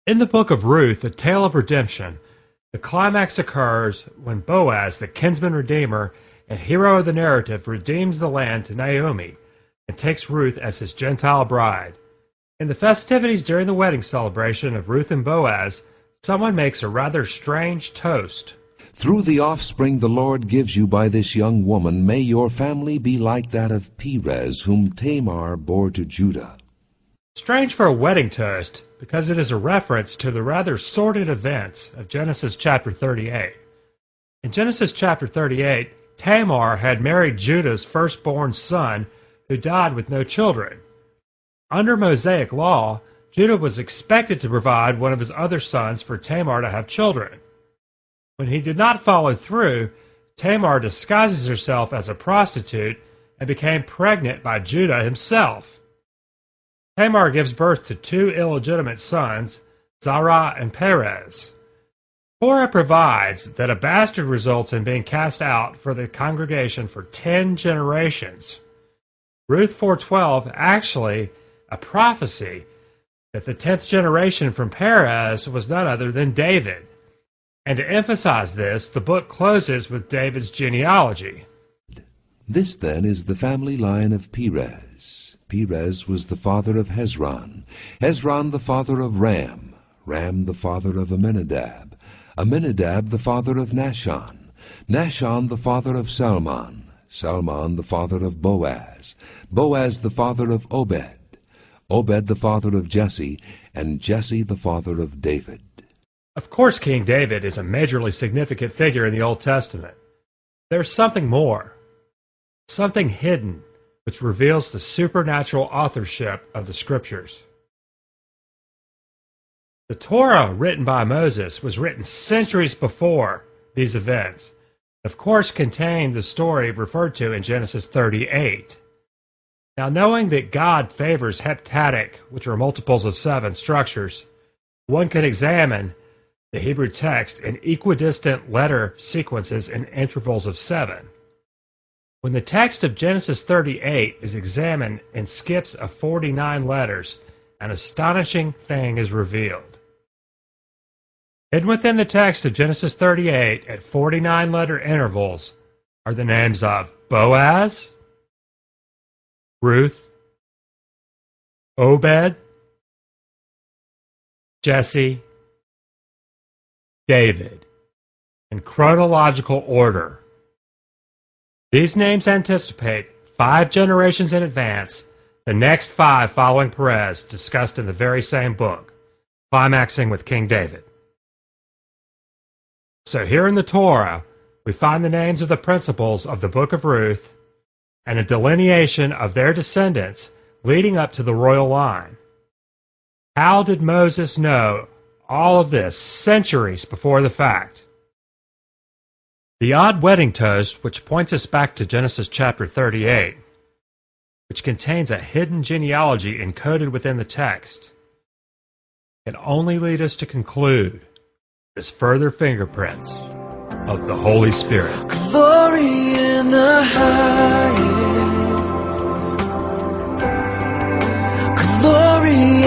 In the book of Ruth, a tale of redemption, the climax occurs when Boaz, the kinsman redeemer and hero of the narrative, redeems the land to Naomi and takes Ruth as his Gentile bride. In the festivities during the wedding celebration of Ruth and Boaz, someone makes a rather strange toast. Through the offspring the Lord gives you by this young woman, may your family be like that of Perez, whom Tamar bore to Judah. Strange for a wedding toast, because it is a reference to the rather sordid events of Genesis chapter 38. In Genesis chapter 38, Tamar had married Judah's firstborn son, who died with no children. Under Mosaic law, Judah was expected to provide one of his other sons for Tamar to have children. When he did not follow through, Tamar disguises herself as a prostitute and became pregnant by Judah himself. Tamar gives birth to two illegitimate sons, Zerah and Perez. Torah provides that a bastard results in being cast out for the congregation for 10 generations. Ruth 4:12 actually a prophecy that the 10th generation from Perez was none other than David. And to emphasize this, the book closes with David's genealogy. This then is the family line of Perez. Perez was the father of Hezron, Hezron the father of Ram, Ram the father of Amminadab, Amminadab the father of Nahshon, Nahshon the father of Salmon, Salmon the father of Boaz, Boaz the father of Obed, Obed the father of Jesse, and Jesse the father of David. Of course, King David is a majorly significant figure in the Old Testament. There's something more, something hidden, which reveals the supernatural authorship of the Scriptures. The Torah written by Moses was written centuries before these events, of course contained the story referred to in Genesis 38. Now, knowing that God favors heptadic, which are multiples of 7, structures, one can examine the Hebrew text in equidistant letter sequences in intervals of 7. When the text of Genesis 38 is examined in skips of 49 letters, an astonishing thing is revealed. Hidden within the text of Genesis 38 at 49 letter intervals are the names of Boaz, Ruth, Obed, Jesse, David, in chronological order. These names anticipate 5 generations in advance the next 5 following Perez, discussed in the very same book, climaxing with King David. So here in the Torah, we find the names of the principals of the book of Ruth and a delineation of their descendants leading up to the royal line. How did Moses know all of this centuries before the fact? The odd wedding toast, which points us back to Genesis chapter 38, which contains a hidden genealogy encoded within the text, can only lead us to conclude as further fingerprints of the Holy Spirit. Glory in the highest. Glory